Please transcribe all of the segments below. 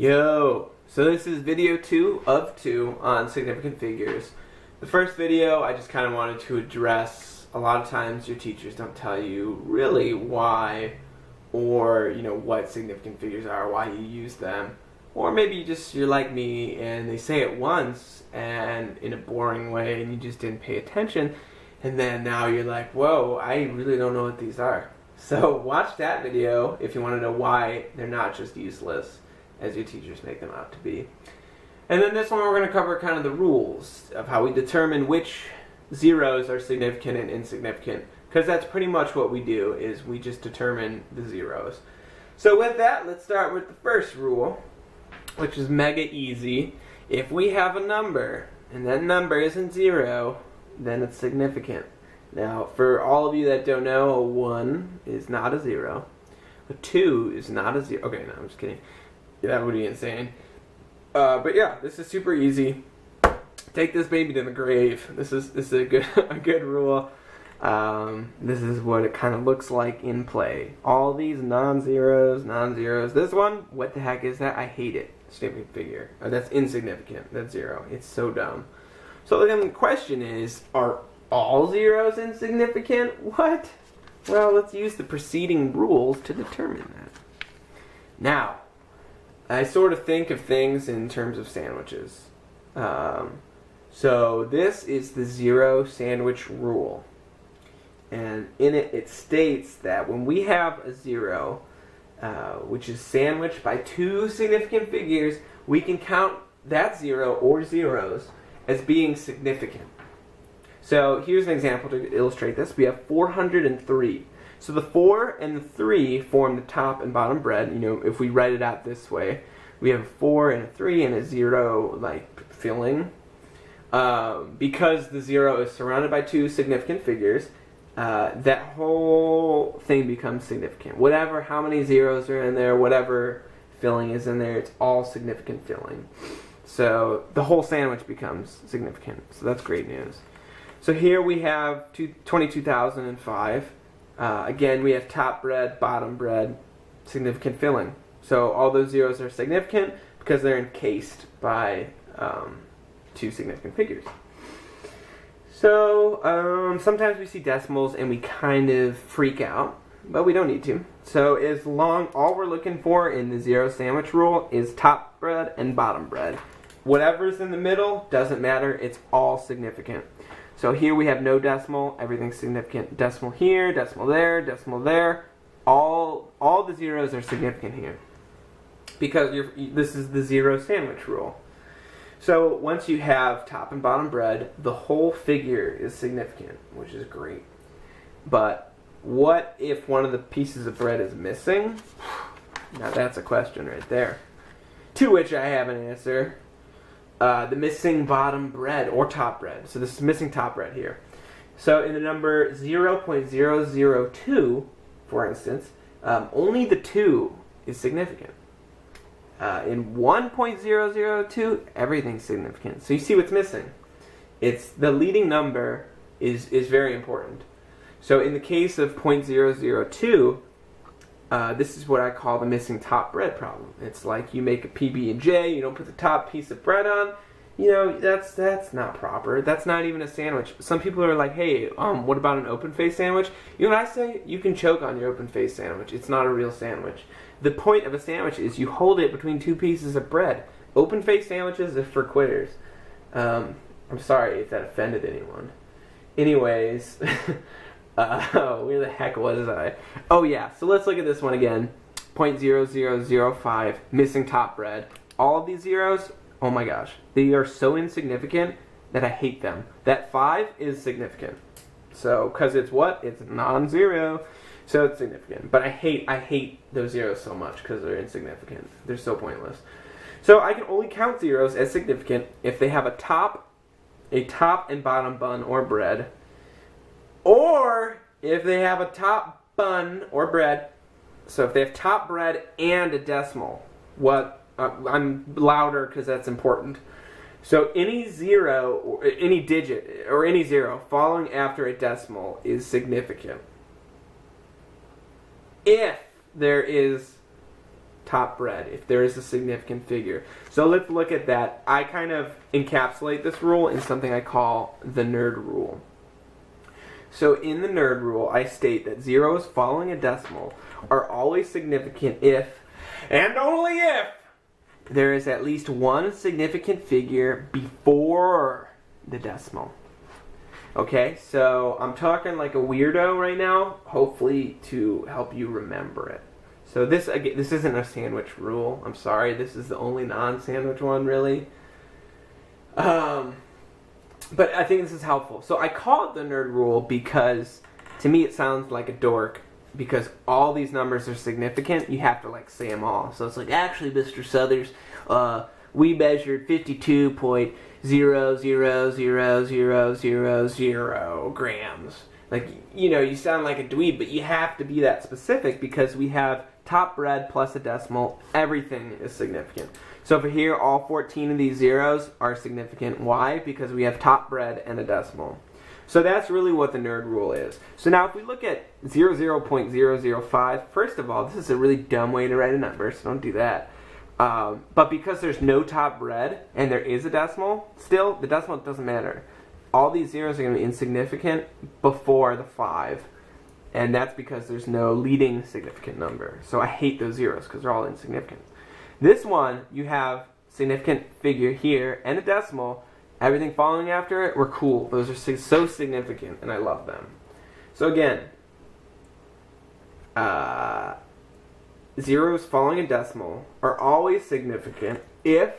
Yo! So this is video 2 of 2 on significant figures. The first video I just kind of wanted to address, a lot of times your teachers don't tell you really why or what significant figures are, why you use them. Or maybe you're like me and they say it once and in a boring way and you just didn't pay attention, and then now you're like, whoa, I really don't know what these are. So watch that video if you want to know why they're not just useless as your teachers make them out to be. And then this one we're going to cover kind of the rules of how we determine which zeros are significant and insignificant, because that's pretty much what we do, is we just determine the zeros. So with that, let's start with the first rule, which is mega easy. If we have a number and that number isn't 0, then it's significant. Now, for all of you that don't know, a 1 is not a 0. A 2 is not a 0. Okay, no, I'm just kidding. That would be insane. But yeah, this is super easy. Take this baby to the grave. This is a good rule. This is what it kind of looks like in play. All these non-zeros. This one, what the heck is that? I hate it. Significant figure. That's insignificant. That's 0. It's so dumb. So then the question is, are all zeros insignificant? What? Well, let's use the preceding rules to determine that. Now, I sort of think of things in terms of sandwiches. So this is the 0 sandwich rule. And in it, it states that when we have a 0, which is sandwiched by 2 significant figures, we can count that 0 or zeros as being significant. So here's an example to illustrate this. We have 403. So the 4 and the 3 form the top and bottom bread. If we write it out this way, we have a 4 and a 3 and a 0 like filling. Because the 0 is surrounded by 2 significant figures, that whole thing becomes significant. How many zeros are in there, whatever filling is in there, it's all significant filling. So the whole sandwich becomes significant. So that's great news. So here we have 22,005. Again, we have top bread, bottom bread, significant filling. So all those zeros are significant because they're encased by 2 significant figures. So sometimes we see decimals and we kind of freak out, but we don't need to. So all we're looking for in the 0 sandwich rule is top bread and bottom bread. Whatever's in the middle doesn't matter. It's all significant. So here we have no decimal, everything's significant. Decimal here, decimal there, decimal there. All the zeros are significant here, because this is the 0 sandwich rule. So once you have top and bottom bread, the whole figure is significant, which is great. But what if one of the pieces of bread is missing? Now that's a question right there, to which I have an answer. The missing bottom bread or top bread. So this is missing top bread here. So in the number 0.002, for instance, only the 2 is significant. In 1.002, everything's significant. So you see what's missing. It's the leading number is very important. So in the case of 0.002, this is what I call the missing top bread problem. It's like you make a PB&J, you don't put the top piece of bread on. That's not proper. That's not even a sandwich. Some people are like, hey, what about an open-faced sandwich? You know what I say? You can choke on your open-faced sandwich. It's not a real sandwich. The point of a sandwich is you hold it between 2 pieces of bread. Open-faced sandwiches are for quitters. I'm sorry if that offended anyone. Anyways, where the heck was I? Oh yeah, so let's look at this one again. 0.0005, missing top bread. All of these zeros, oh my gosh, they are so insignificant that I hate them. That 5 is significant. So, because it's what? It's non-zero. So it's significant. But I hate those zeros so much because they're insignificant. They're so pointless. So I can only count zeros as significant if they have a top and bottom bun or bread, or if they have a top bun or bread. So if they have top bread and a decimal. I'm louder because that's important. So any zero, or any digit, or any zero following after a decimal is significant. If there is top bread if there is a significant figure. So let's look at that. I kind of encapsulate this rule in something I call the nerd rule. So in the nerd rule, I state that zeros following a decimal are always significant if, and only if, there is at least one significant figure before the decimal. Okay, so I'm talking like a weirdo right now, hopefully to help you remember it. So this isn't a sandwich rule. I'm sorry, this is the only non-sandwich one, really. But I think this is helpful. So I call it the nerd rule because to me it sounds like a dork, because all these numbers are significant. You have to like say them all. So it's like, actually, Mr. Southers, we measured 52.000000 grams. Like, you know, you sound like a dweeb, but you have to be that specific because we have top bread plus a decimal. Everything is significant. So for here, all 14 of these zeros are significant. Why? Because we have top bread and a decimal. So that's really what the nerd rule is. So now if we look at 00.005, first of all, this is a really dumb way to write a number, so don't do that. But because there's no top bread and there is a decimal, still, the decimal doesn't matter. All these zeros are going to be insignificant before the 5. And that's because there's no leading significant number. So I hate those zeros because they're all insignificant. This one, you have significant figure here and a decimal. Everything following after it, we're cool. Those are so significant, and I love them. So again, zeros following a decimal are always significant if,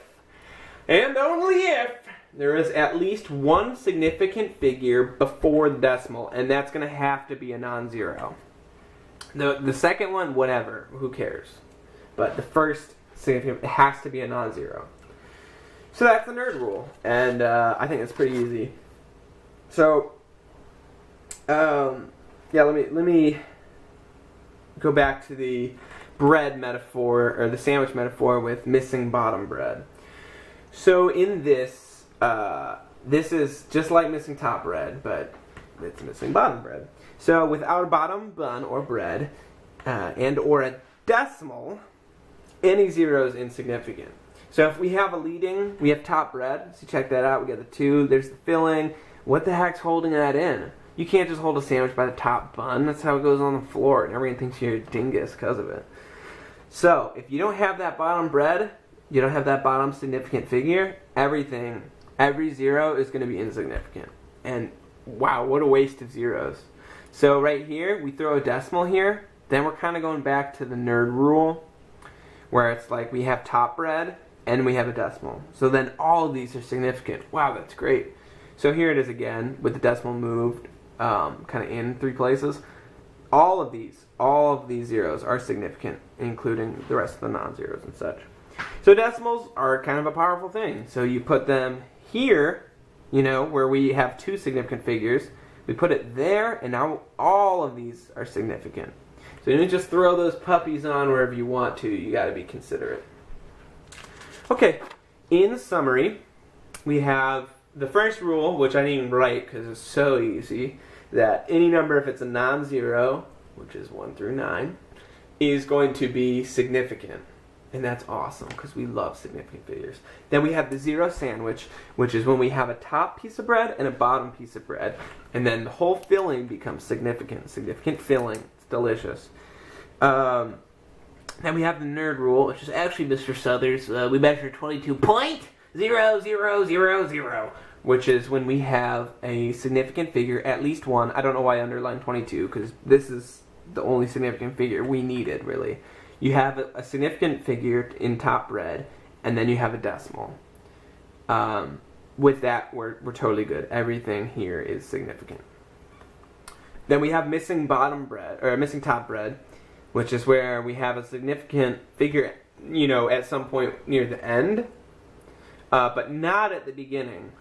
and only if, there is at least one significant figure before the decimal, and that's going to have to be a non-zero. The second one, whatever, who cares? But the first significant, it has to be a non-zero. So that's the nerd rule, and I think it's pretty easy. So, yeah, let me go back to the bread metaphor, or the sandwich metaphor with missing bottom bread. So in this, this is just like missing top bread, but it's missing bottom bread. So without a bottom bun or bread, and or a decimal, any zero is insignificant. So if we have a leading, we have top bread. So check that out. We got the 2. There's the filling. What the heck's holding that in? You can't just hold a sandwich by the top bun. That's how it goes on the floor, and everyone thinks you're a dingus because of it. So if you don't have that bottom bread, you don't have that bottom significant figure, every zero is going to be insignificant. And wow, what a waste of zeros. So right here, we throw a decimal here. Then we're kind of going back to the nerd rule, where it's like we have top bread and we have a decimal. So then all of these are significant. Wow, that's great. So here it is again, with the decimal moved kind of in 3 places. All of these zeros are significant, including the rest of the non-zeros and such. So decimals are kind of a powerful thing. So you put them here, you know, where we have 2 significant figures. We put it there, and now all of these are significant. So you don't just throw those puppies on wherever you want to. You got to be considerate. Okay, in summary, we have the first rule, which I didn't even write because it's so easy, that any number, if it's a non-zero, which is 1 through 9, is going to be significant. And that's awesome because we love significant figures. Then we have the zero sandwich, which is when we have a top piece of bread and a bottom piece of bread. And then the whole filling becomes significant. Significant filling. It's delicious. Then we have the nerd rule, which is actually Mr. Southers. We measure 22.0000, which is when we have a significant figure, at least one. I don't know why I underlined 22, because this is the only significant figure we needed, really. You have a significant figure in top bread, and then you have a decimal. With that, we're totally good. Everything here is significant. Then we have missing bottom bread, or missing top bread, which is where we have a significant figure, you know, at some point near the end, but not at the beginning.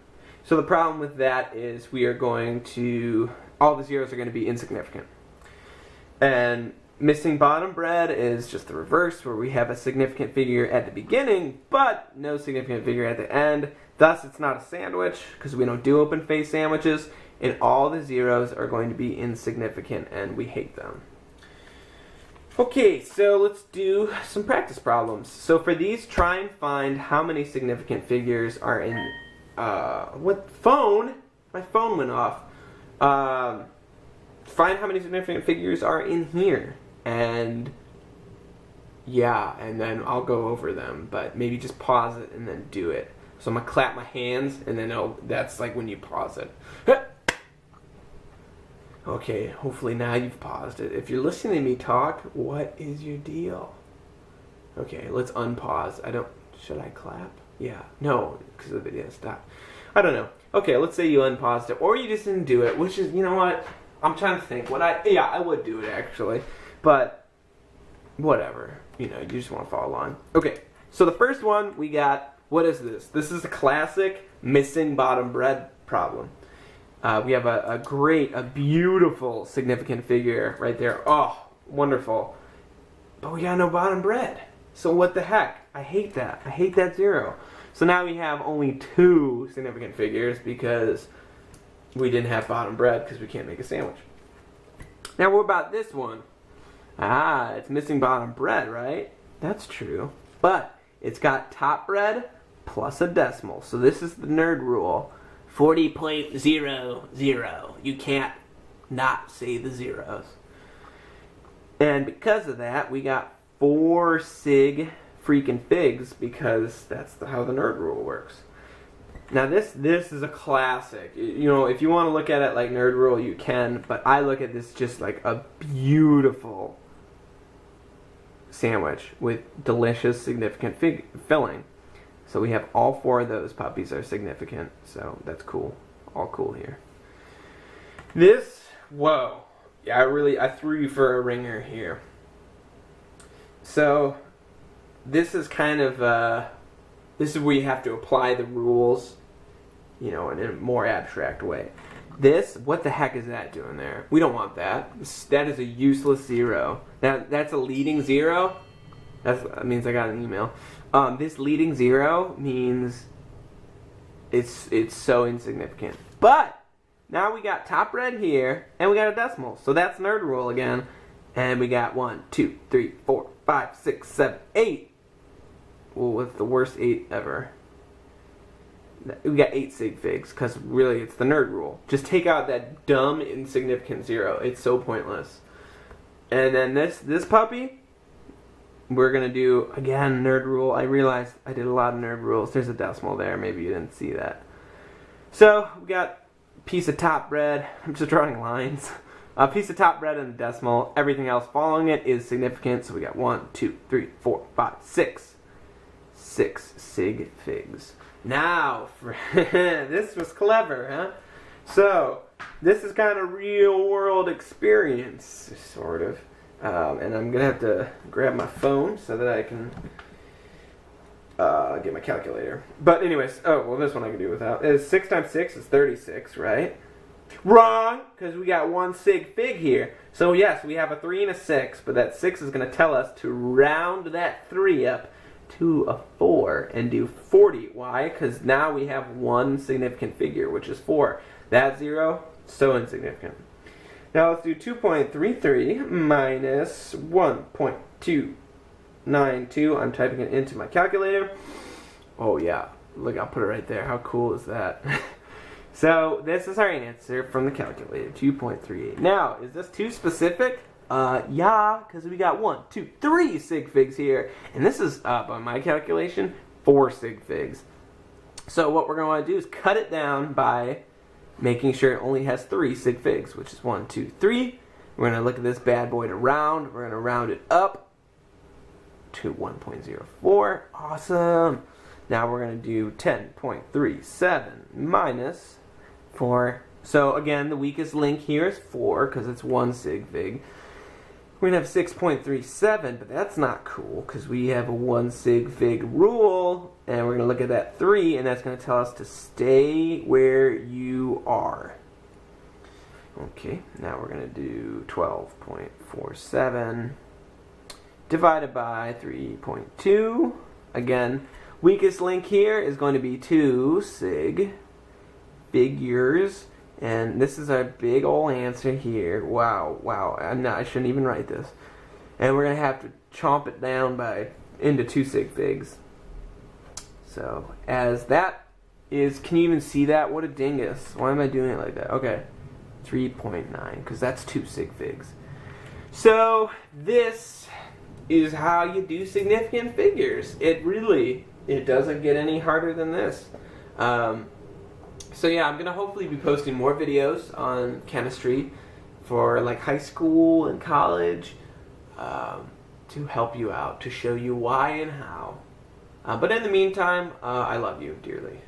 So the problem with that is we are going to, all the zeros are going to be insignificant. And missing bottom bread is just the reverse, where we have a significant figure at the beginning, but no significant figure at the end. Thus, it's not a sandwich, because we don't do open-face sandwiches, and all the zeros are going to be insignificant, and we hate them. Okay, so let's do some practice problems. So for these, try and find how many significant figures are in, what phone? My phone went off. Find how many significant figures are in here. And yeah, and then I'll go over them, but maybe just pause it and then do it. So I'm gonna clap my hands, and then that's like when you pause it. Okay, hopefully now you've paused it. If you're listening to me talk, what is your deal? Okay, let's unpause. Should I clap? Yeah, no, because the video stopped. I don't know. Okay, let's say you unpaused it, or you just didn't do it, which is, you know what? I'm trying to think. Yeah, I would do it actually, but whatever. You know, you just want to follow along. Okay, so the first one we got, what is this? This is a classic missing bottom bread problem. We have a beautiful significant figure right there. Oh, wonderful. But we got no bottom bread. So what the heck? I hate that. I hate that zero. So now we have only 2 significant figures because we didn't have bottom bread because we can't make a sandwich. Now what about this one? Ah, it's missing bottom bread, right? That's true. But it's got top bread plus a decimal. So this is the nerd rule. 40.00. You can't not say the zeros. And because of that, we got 4 sig freaking figs because that's how the nerd rule works. Now this is a classic. You know, if you want to look at it like nerd rule, you can, but I look at this just like a beautiful sandwich with delicious significant filling. So we have all 4 of those puppies are significant, so that's cool. All cool here. This, whoa. Yeah, I threw you for a ringer here. So, this is kind of, this is where you have to apply the rules, you know, in a more abstract way. This, what the heck is that doing there? We don't want that. That is a useless zero. That's a leading zero. That means I got an email. This leading zero means it's so insignificant. But now we got top red here, and we got a decimal. So that's nerd rule again. And we got 1, 2, 3, 4, 5, 6, 7, 8. Well, what's the worst 8 ever? We got 8 sig figs, because really it's the nerd rule. Just take out that dumb, insignificant zero. It's so pointless. And then this puppy, we're going to do, again, nerd rule. I realized I did a lot of nerd rules. There's a decimal there. Maybe you didn't see that. So, we got a piece of top bread. I'm just drawing lines. A piece of top bread and a decimal. Everything else following it is significant. So, we got 1, 2, 3, 4, 5, 6. 6 sig figs. Now, this was clever, huh? So, this is kind of real world experience, sort of. And I'm going to have to grab my phone so that I can get my calculator. But anyways, this one I can do without. 6 times 6 is 36, right? Wrong, because we got 1 sig fig here. So yes, we have a 3 and a 6, but that 6 is going to tell us to round that 3 up to a 4 and do 40. Why? Because now we have 1 significant figure, which is 4. That 0, so insignificant. Now let's do 2.33 minus 1.292. I'm typing it into my calculator. Oh yeah, look, I'll put it right there. How cool is that? So this is our answer from the calculator, 2.38. Now, is this too specific? Yeah, because we got 1, 2, 3 sig figs here. And this is, by my calculation, 4 sig figs. So what we're going to want to do is cut it down by making sure it only has 3 sig figs, which is 1, 2, 3. We're going to look at this bad boy to round. We're going to round it up to 1.04. Awesome. Now we're going to do 10.37 minus 4. So again, the weakest link here is 4 because it's 1 sig fig. We're going to have 6.37, but that's not cool because we have a 1 sig fig rule, and we're going to look at that 3, and that's going to tell us to stay where you are. Okay, now we're going to do 12.47 divided by 3.2. Again, weakest link here is going to be 2 sig figures. And this is our big ol' answer here. Wow. I shouldn't even write this. And we're going to have to chomp it down into 2 sig figs. So, as that is, can you even see that? What a dingus. Why am I doing it like that? Okay, 3.9, because that's 2 sig figs. So, this is how you do significant figures. It doesn't get any harder than this. So yeah, I'm going to hopefully be posting more videos on chemistry for like high school and college to help you out, to show you why and how. But in the meantime, I love you dearly.